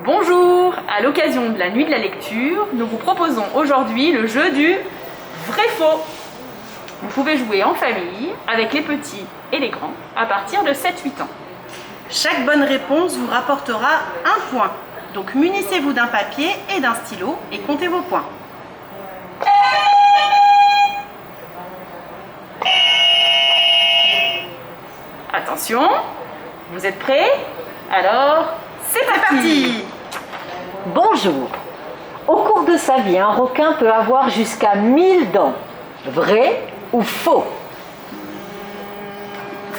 Bonjour, à l'occasion de la nuit de la lecture, nous vous proposons aujourd'hui le jeu du vrai-faux. Vous pouvez jouer en famille, avec les petits et les grands, à partir de 7-8 ans. Chaque bonne réponse vous rapportera un point. Donc munissez-vous d'un papier et d'un stylo et comptez vos points. Attention, vous êtes prêts? Alors, c'est parti! Bonjour. Au cours de sa vie, un requin peut avoir jusqu'à 1000 dents. Vrai ou faux?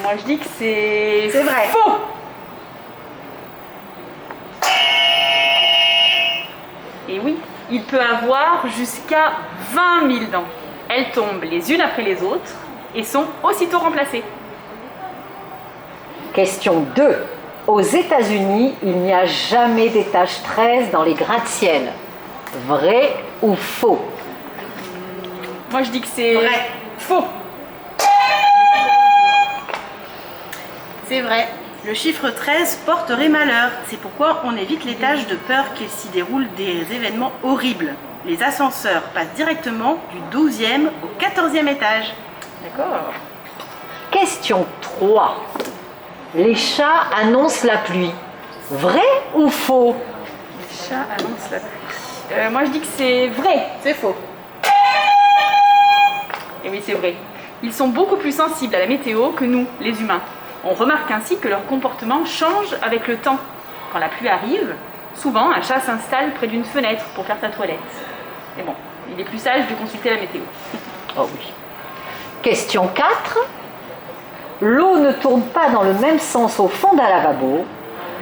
Moi je dis que c'est vrai. Faux! Et oui, il peut avoir jusqu'à 20 000 dents. Elles tombent les unes après les autres et sont aussitôt remplacées. Question 2. Aux États-Unis, il n'y a jamais d'étage 13 dans les gratte-ciel. Vrai ou faux? Moi je dis que c'est Vrai. Faux! C'est vrai. Le chiffre 13 porterait malheur. C'est pourquoi on évite les tâches de peur qu'il s'y déroule des événements horribles. Les ascenseurs passent directement du 12e au 14e étage. D'accord. Question 3. Les chats annoncent la pluie. Vrai ou faux? Le chat annonce la pluie. Moi je dis que c'est vrai. C'est faux. Et oui, c'est vrai. Ils sont beaucoup plus sensibles à la météo que nous, les humains. On remarque ainsi que leur comportement change avec le temps. Quand la pluie arrive, souvent un chat s'installe près d'une fenêtre pour faire sa toilette. Mais bon, il est plus sage de consulter la météo. Oh oui. Question 4. L'eau ne tourne pas dans le même sens au fond d'un lavabo,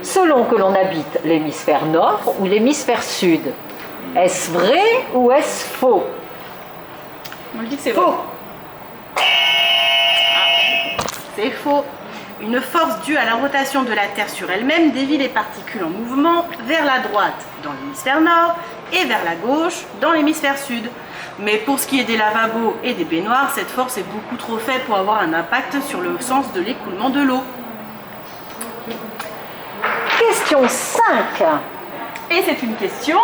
selon que l'on habite l'hémisphère nord ou l'hémisphère sud. Est-ce vrai ou est-ce faux? Moi je dis que c'est vrai. Faux. C'est faux. Une force due à la rotation de la Terre sur elle-même dévie les particules en mouvement vers la droite dans l'hémisphère nord et vers la gauche dans l'hémisphère sud. Mais pour ce qui est des lavabos et des baignoires, cette force est beaucoup trop faible pour avoir un impact sur le sens de l'écoulement de l'eau. Question 5. Et c'est une question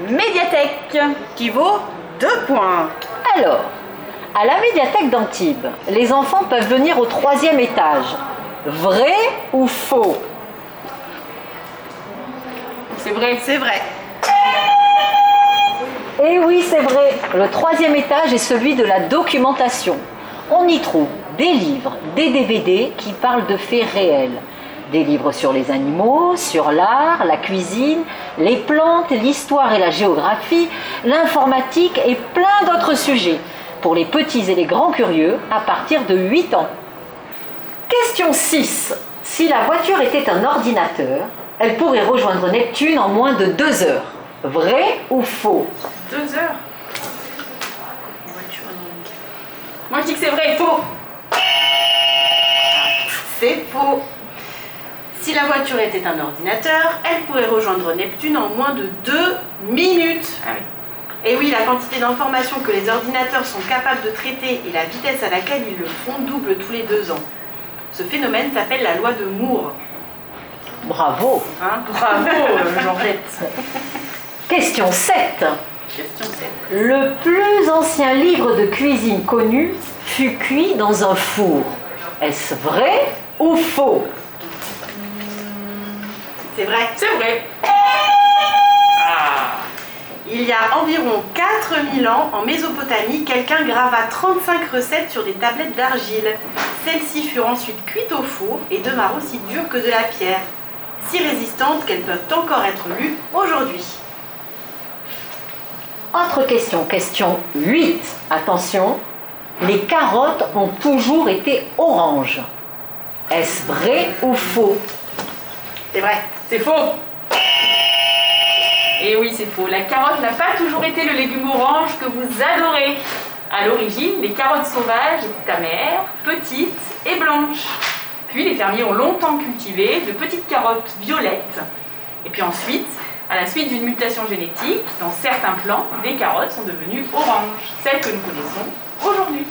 médiathèque. Qui vaut 2 points. Alors, à la médiathèque d'Antibes, les enfants peuvent venir au 3e étage. Vrai ou faux? C'est vrai. C'est vrai. Eh oui, c'est vrai. Le 3e étage est celui de la documentation. On y trouve des livres, des DVD qui parlent de faits réels. Des livres sur les animaux, sur l'art, la cuisine, les plantes, l'histoire et la géographie, l'informatique et plein d'autres sujets. Pour les petits et les grands curieux, à partir de 8 ans. Question 6. Si la voiture était un ordinateur, elle pourrait rejoindre Neptune en moins de 2 heures. Vrai ou faux? 2 heures. Moi je dis que c'est vrai. Faux. C'est faux. Si la voiture était un ordinateur, elle pourrait rejoindre Neptune en moins de 2 minutes. Ah oui. Et oui, la quantité d'informations que les ordinateurs sont capables de traiter et la vitesse à laquelle ils le font double tous les 2 ans. Ce phénomène s'appelle la loi de Moore. Bravo. Hein? Bravo, Georgette. Question 7. Question 7. Le plus ancien livre de cuisine connu fut cuit dans un four. Est-ce vrai ou faux? C'est vrai. C'est vrai. Il y a environ 4000 ans, en Mésopotamie, quelqu'un grava 35 recettes sur des tablettes d'argile. Celles-ci furent ensuite cuites au four et demeurent aussi dures que de la pierre, si résistantes qu'elles peuvent encore être lues aujourd'hui. Autre question, question 8. Attention, les carottes ont toujours été oranges. Est-ce vrai ou faux? C'est vrai. C'est faux. Et oui, c'est faux. La carotte n'a pas toujours été le légume orange que vous adorez. À l'origine, les carottes sauvages étaient amères, petites et blanches. Puis les fermiers ont longtemps cultivé de petites carottes violettes. Et puis ensuite, à la suite d'une mutation génétique, dans certains plants, des carottes sont devenues oranges, celles que nous connaissons aujourd'hui.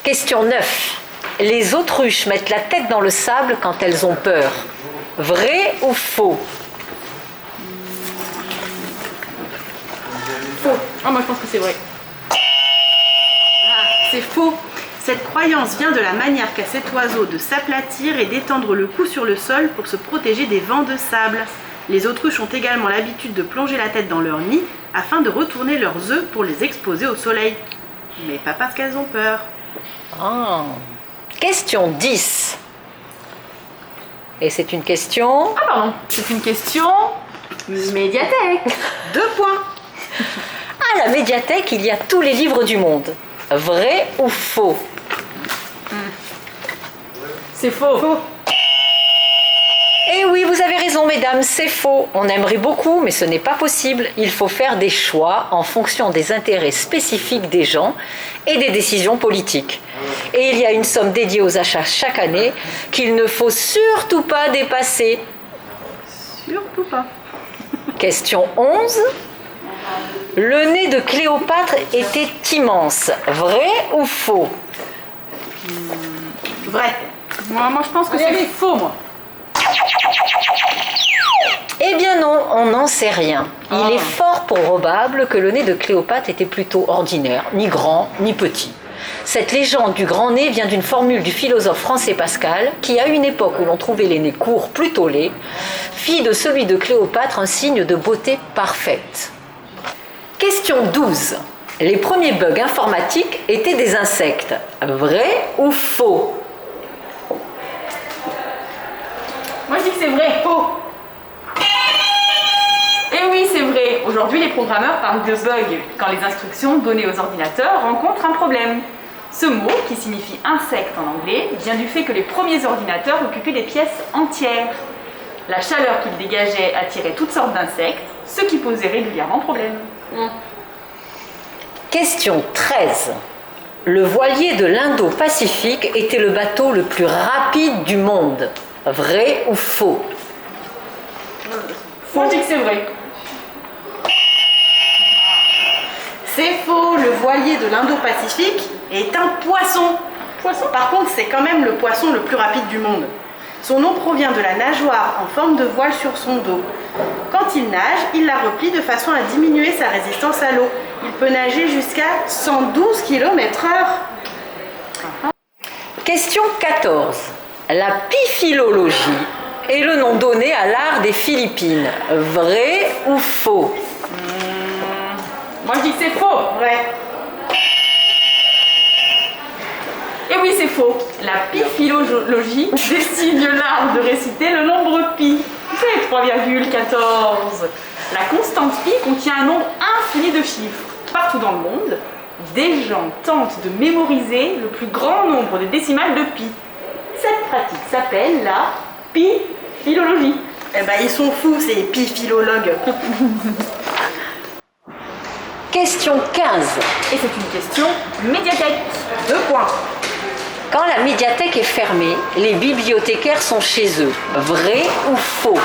Question 9. Les autruches mettent la tête dans le sable quand elles ont peur. Vrai ou faux? faux. Ah, moi je pense que c'est vrai. C'est faux. Cette croyance vient de la manière qu'a cet oiseau de s'aplatir et d'étendre le cou sur le sol pour se protéger des vents de sable. Les autruches ont également l'habitude de plonger la tête dans leur nid afin de retourner leurs œufs pour les exposer au soleil. Mais pas parce qu'elles ont peur. Ah. Question 10. Et c'est une question... Ah, pardon. C'est une question médiathèque. 2 points. À la médiathèque, il y a tous les livres du monde. Vrai ou faux? C'est faux. Faux. Eh oui, vous avez raison, mesdames, c'est faux. On aimerait beaucoup, mais ce n'est pas possible. Il faut faire des choix en fonction des intérêts spécifiques des gens et des décisions politiques. Et il y a une somme dédiée aux achats chaque année qu'il ne faut surtout pas dépasser. Surtout pas. Question 11. Le nez de Cléopâtre était immense. Vrai ou faux? Vrai. Moi je pense que c'est faux, moi. Eh bien non, on n'en sait rien. Il est fort probable que le nez de Cléopâtre était plutôt ordinaire, ni grand, ni petit. Cette légende du grand nez vient d'une formule du philosophe français Pascal, qui à une époque où l'on trouvait les nez courts plutôt laids, fit de celui de Cléopâtre un signe de beauté parfaite. Question 12. Les premiers bugs informatiques étaient des insectes. Vrai ou faux? Moi je dis que c'est vrai. Faux. Et oui, c'est vrai. Aujourd'hui, les programmeurs parlent de bugs quand les instructions données aux ordinateurs rencontrent un problème. Ce mot, qui signifie insecte en anglais, vient du fait que les premiers ordinateurs occupaient des pièces entières. La chaleur qu'ils dégageaient attirait toutes sortes d'insectes, ce qui posait régulièrement problème. Question 13. Le voilier de l'Indo-Pacifique était le bateau le plus rapide du monde. Vrai ou faux? Moi je dis que c'est vrai. C'est faux. Le voilier de l'Indo-Pacifique est un poisson. Poisson? Par contre, c'est quand même le poisson le plus rapide du monde. Son nom provient de la nageoire en forme de voile sur son dos. Quand il nage, il la replie de façon à diminuer sa résistance à l'eau. Il peut nager jusqu'à 112 km/h. Question 14. La piphilologie est le nom donné à l'art des Philippines. Vrai ou faux? Moi je dis que c'est faux. Ouais. Et oui, c'est faux. La piphilologie désigne l'art de réciter le nombre pi. C'est 3,14. La constante pi contient un nombre infini de chiffres. Partout dans le monde, des gens tentent de mémoriser le plus grand nombre de décimales de pi. Cette pratique s'appelle la piphilologie. Eh ben, ils sont fous, ces piphilologues. Question 15. Et c'est une question médiathèque. 2 points. Quand la médiathèque est fermée, les bibliothécaires sont chez eux. Vrai ou faux?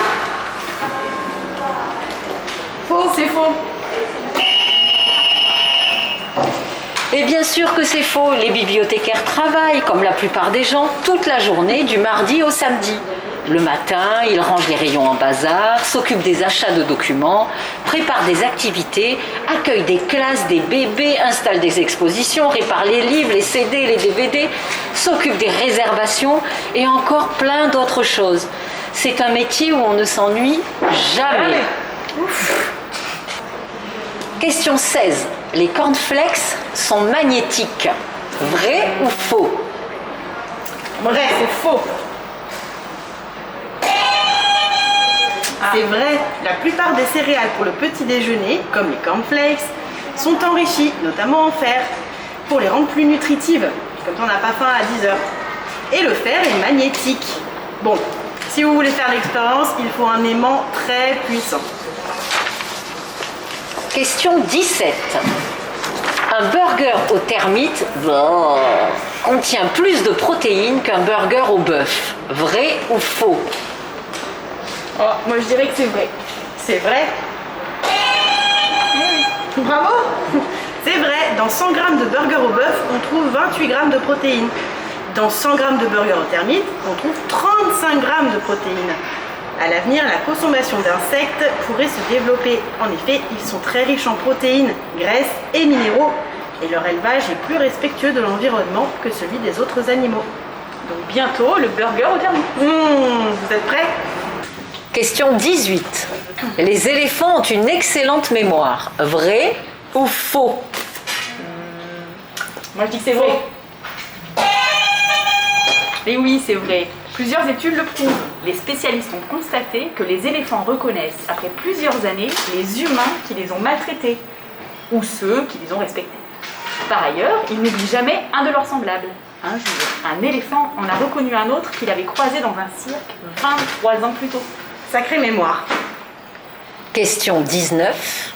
Faux, c'est faux. Et bien sûr que c'est faux, les bibliothécaires travaillent, comme la plupart des gens, toute la journée, du mardi au samedi. Le matin, ils rangent les rayons en bazar, s'occupent des achats de documents, préparent des activités, accueillent des classes, des bébés, installent des expositions, réparent les livres, les CD, les DVD, s'occupent des réservations et encore plein d'autres choses. C'est un métier où on ne s'ennuie jamais. Ouf. Question 16. Les cornflakes sont magnétiques. Vrai ou faux? Vrai, c'est faux. C'est vrai, la plupart des céréales pour le petit déjeuner, comme les cornflakes, sont enrichies, notamment en fer, pour les rendre plus nutritives, comme on n'a pas faim à 10 heures. Et le fer est magnétique. Bon, si vous voulez faire l'expérience, il faut un aimant très puissant. Question 17. Un burger aux termites contient plus de protéines qu'un burger au bœuf. Vrai ou faux? Oh, moi je dirais que c'est vrai. C'est vrai. Bravo. C'est vrai, dans 100 g de burger au bœuf, on trouve 28 g de protéines. Dans 100 g de burger aux termites, on trouve 35 g de protéines. À l'avenir, la consommation d'insectes pourrait se développer. En effet, ils sont très riches en protéines, graisses et minéraux et leur élevage est plus respectueux de l'environnement que celui des autres animaux. Donc bientôt, le burger au thermos. Vous êtes prêts? Question 18. Les éléphants ont une excellente mémoire. Vrai ou faux? Moi je dis que c'est vrai. Et oui, c'est vrai. Plusieurs études le prouvent. Les spécialistes ont constaté que les éléphants reconnaissent, après plusieurs années, les humains qui les ont maltraités ou ceux qui les ont respectés. Par ailleurs, ils n'oublient jamais un de leurs semblables. Un jour, un éléphant en a reconnu un autre qu'il avait croisé dans un cirque 23 ans plus tôt. Sacrée mémoire. Question 19.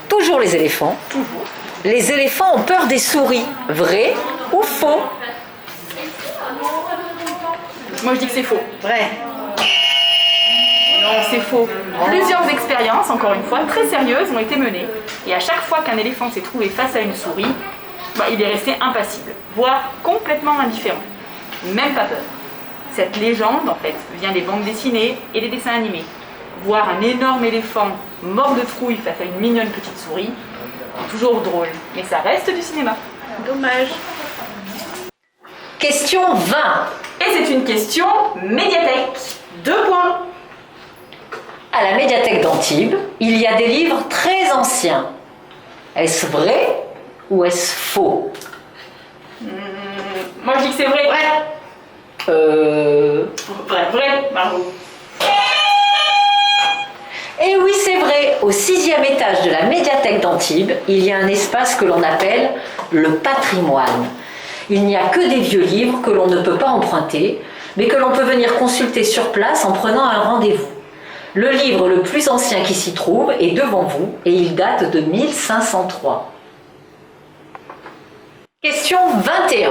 Toujours les éléphants. Toujours. Les éléphants ont peur des souris. Vrai ou faux? Moi je dis que c'est faux. Vrai. Non, c'est faux. Plusieurs expériences, encore une fois, très sérieuses ont été menées. Et à chaque fois qu'un éléphant s'est trouvé face à une souris, il est resté impassible, voire complètement indifférent. Même pas peur. Cette légende, en fait, vient des bandes dessinées et des dessins animés. Voir un énorme éléphant mort de trouille face à une mignonne petite souris, c'est toujours drôle. Mais ça reste du cinéma. Dommage. Question 20. Et c'est une question médiathèque. 2 points. À la médiathèque d'Antibes, il y a des livres très anciens. Est-ce vrai ou est-ce faux? Moi je dis que c'est vrai. Vrai, bravo. Eh oui, c'est vrai. Au 6e étage de la médiathèque d'Antibes, il y a un espace que l'on appelle le patrimoine. Il n'y a que des vieux livres que l'on ne peut pas emprunter, mais que l'on peut venir consulter sur place en prenant un rendez-vous. Le livre le plus ancien qui s'y trouve est devant vous et il date de 1503. Question 21.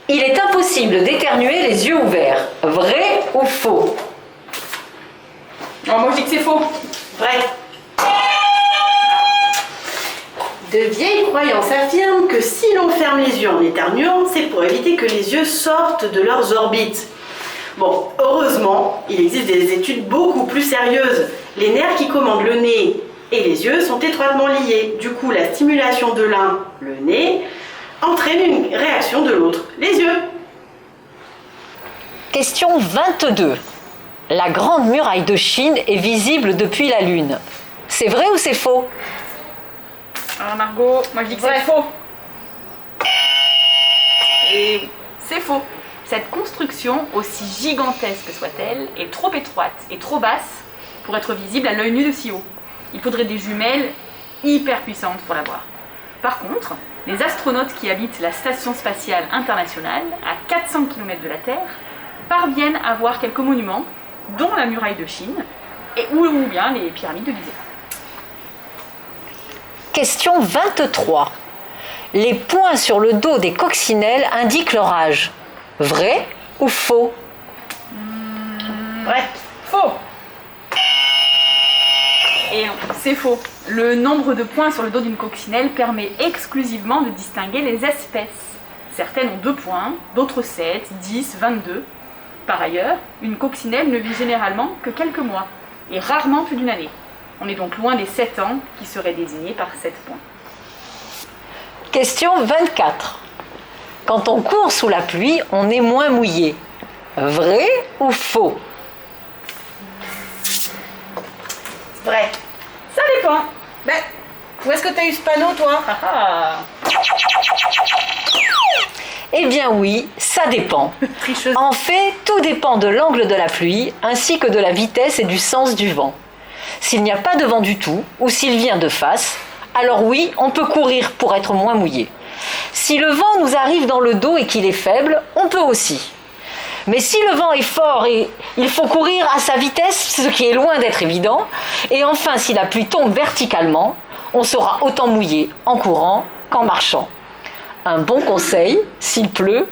Il est impossible d'éternuer les yeux ouverts. Vrai ou faux? Non, moi je dis que c'est faux. Vrai. De vieilles croyances affirment que si l'on ferme les yeux en éternuant, c'est pour éviter que les yeux sortent de leurs orbites. Bon, heureusement, il existe des études beaucoup plus sérieuses. Les nerfs qui commandent le nez et les yeux sont étroitement liés. Du coup, la stimulation de l'un, le nez, entraîne une réaction de l'autre, les yeux. Question 22. La grande muraille de Chine est visible depuis la Lune. C'est vrai ou c'est faux? Alors Margot, moi je dis que c'est faux. Et c'est faux. Cette construction, aussi gigantesque soit-elle, est trop étroite et trop basse pour être visible à l'œil nu de si haut. Il faudrait des jumelles hyper puissantes pour la voir. Par contre, les astronautes qui habitent la Station spatiale internationale, à 400 km de la Terre, parviennent à voir quelques monuments, dont la muraille de Chine, ou bien les pyramides de Gizeh. Question 23. Les points sur le dos des coccinelles indiquent leur âge. Vrai ou faux? Vrai. Faux. Et non, c'est faux. Le nombre de points sur le dos d'une coccinelle permet exclusivement de distinguer les espèces. Certaines ont 2 points, d'autres 7, 10, 22. Par ailleurs, une coccinelle ne vit généralement que quelques mois, et rarement plus d'une année. On est donc loin des 7 ans qui seraient désignés par 7 points. Question 24. Quand on court sous la pluie, on est moins mouillé. Vrai ou faux? Vrai. Ça dépend. Où est-ce que tu as eu ce panneau, toi? Eh bien oui, ça dépend. Tricheuse. En fait, tout dépend de l'angle de la pluie, ainsi que de la vitesse et du sens du vent. S'il n'y a pas de vent du tout, ou s'il vient de face, alors oui, on peut courir pour être moins mouillé. Si le vent nous arrive dans le dos et qu'il est faible, on peut aussi. Mais si le vent est fort et il faut courir à sa vitesse, ce qui est loin d'être évident, et enfin si la pluie tombe verticalement, on sera autant mouillé en courant qu'en marchant. Un bon conseil, s'il pleut,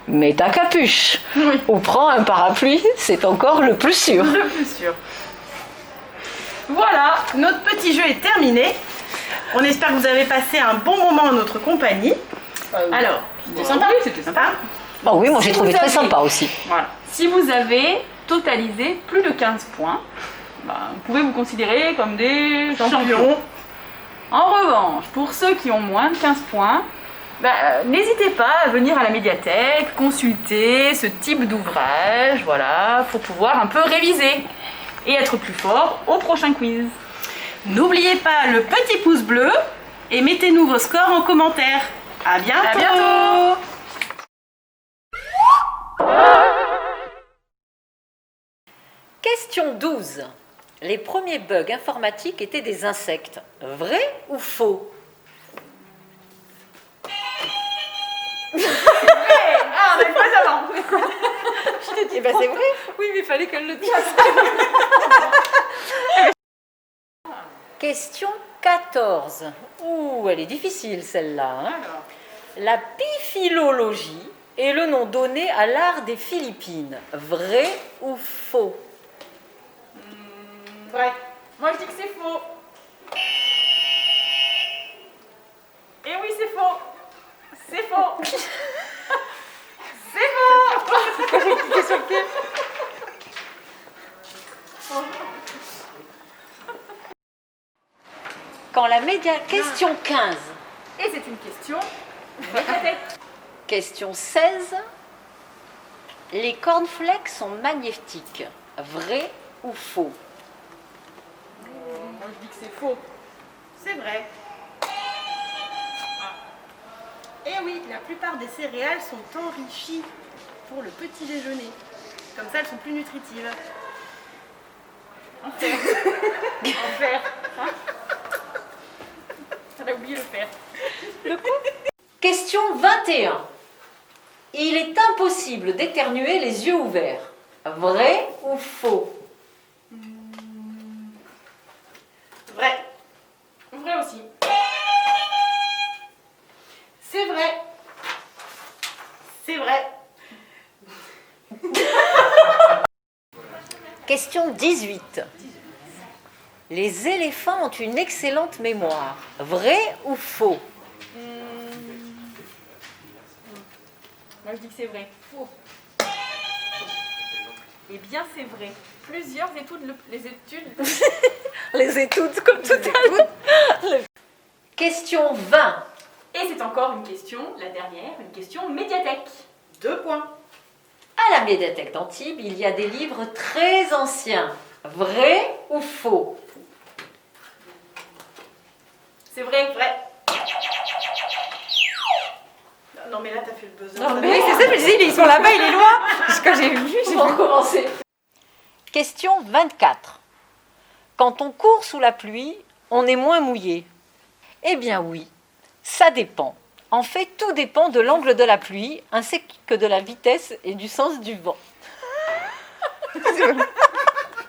mets ta capuche. Oui. Ou prends un parapluie, c'est encore le plus sûr. Le plus sûr. Voilà. Notre petit jeu est terminé. On espère que vous avez passé un bon moment en notre compagnie. Alors, C'était sympa. Oui, c'était sympa. Oh oui, moi Si j'ai trouvé vous très avez- sympa aussi. Voilà. Si vous avez totalisé plus de 15 points, vous pouvez vous considérer comme des champions. En revanche, pour ceux qui ont moins de 15 points, n'hésitez pas à venir à la médiathèque, consulter ce type d'ouvrage, voilà, pour pouvoir un peu réviser et être plus fort au prochain quiz. N'oubliez pas le petit pouce bleu et mettez-nous vos scores en commentaire. À bientôt. À bientôt. Question 12. Les premiers bugs informatiques étaient des insectes. Vrai ou faux? Ah, on a une fois d'avant. Je te dis, c'est vrai. Oui, mais il fallait qu'elle le dise. Question 14. Ouh, elle est difficile celle-là. Hein. La piphilologie est le nom donné à l'art des Philippines. Vrai ou faux? Vrai. Moi je dis que c'est faux. Et oui, c'est faux. C'est faux. C'est faux. J'ai cliqué sur le pied. Quand la Question 15. Et c'est une question médiathèque. Question 16. Les cornflakes sont magnétiques. Vrai ou faux? Moi je dis que c'est faux. C'est vrai. Et oui, la plupart des céréales sont enrichies pour le petit déjeuner. Comme ça, elles sont plus nutritives. En fer. En fer. Hein, on a oublié le fer. Question 21. Il est impossible d'éternuer les yeux ouverts. Vrai ou faux? Vrai. Vrai aussi. C'est vrai. C'est vrai. Question 18. Les éléphants ont une excellente mémoire. Vrai ou faux? Moi je dis que c'est vrai. Faux. Eh bien c'est vrai. Plusieurs études, Les études comme tout à l'heure. Question 20. Et c'est encore une question, la dernière, une question médiathèque. 2 points. À la médiathèque d'Antibes, il y a des livres très anciens. Vrai ou faux? C'est vrai. Vrai. Non mais là t'as fait le buzzer. Non, Oui, c'est ça, je me disais, ils sont là-bas, il est loin. Quand j'ai vu, j'ai On va recommencer. Question 24. Quand on court sous la pluie, on est moins mouillé. Eh bien oui, ça dépend. En fait, tout dépend de l'angle de la pluie, ainsi que de la vitesse et du sens du vent. vu.